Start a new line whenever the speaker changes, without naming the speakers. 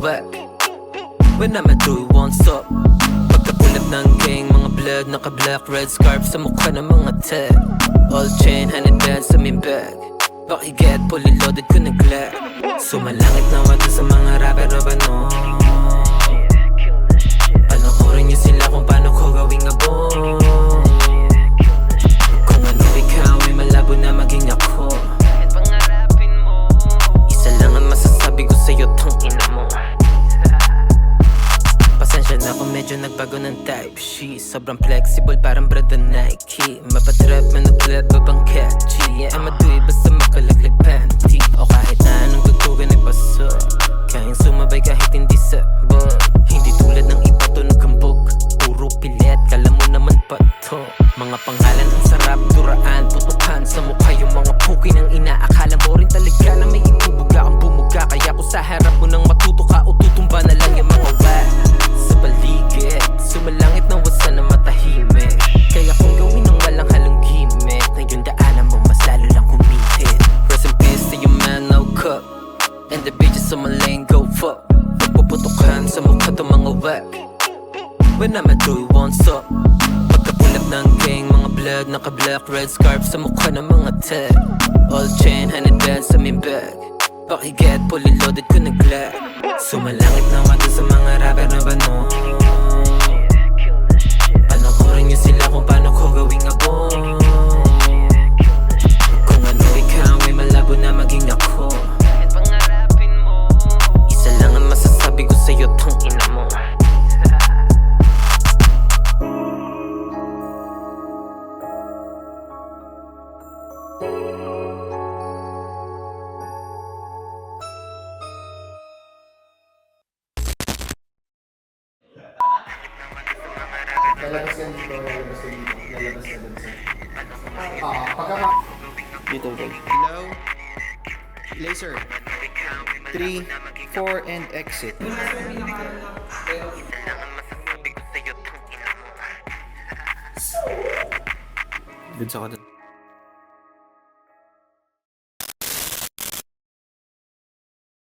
whack. When I'ma do it once up. Pagkapulap ng gang, mga blood, naka-black, red scarf sa mukha ng mga tag. All chain, 100 bands sa main bag. Pakiget, fully loaded ko nag-lag. Sumalangit na wata sa mga rapper o bano. Panoorin niyo sila kung paano ko gawing abong. Kung ano ikaw ay malabo na maging ako. Isa lang ang masasabi ko sa'yo, tong ina mo. Pasensya na kung medyo nagbago ng type she sobrang flexible, parang brand na Nike. Mapatrap, manuklat, babang catchy. Yeah, I'ma do it basta makalaglag panty. O kahit na anong tutugan ay paso. Kayang sumabay kahit hindi sabog. Hindi tulad ng iba to nagkambog. Puro pilet, kala mo naman pa to. Mga pangalan ang sarap, duraan, putukan sa mukha yung mga puki ng ina. Akala mo rin talaga na may ibubuga ang bumuga. Kaya ko sa harap mo nang matuto ka o tutumba na lang yung mga wag. Sa paligid, sumalangit ng wasa na matahimik. Kaya kung gawin ng walang halong gimmick, na yung daanan mo mas lalo lang kumihit. Rest in peace to your man, no cup. And the bitches on my lane, go fuck. Pagpuputukan sa mukha to mga whack. When I'ma do it once up. Pagkapulap ng gang, mga blood, naka-black, red scarf sa mukha ng mga tag. All chain, 100 bands sa main bag. Pakiget, fully loaded ko nag-lag. Sumalangit na wata sa mga rapper na bano. Panoorin niyo sila kung paano ko gawing abong. Kung ano ikaw ay malabo na maging ako. Isa lang ang masasabi ko sa'yo, tong ina mo.
Lalabas ka dito, lalabas ka dito, lalabas ka dun sa...
Dito, dito. Hello? Laser. 3, 4, and exit. Good sa ka dun.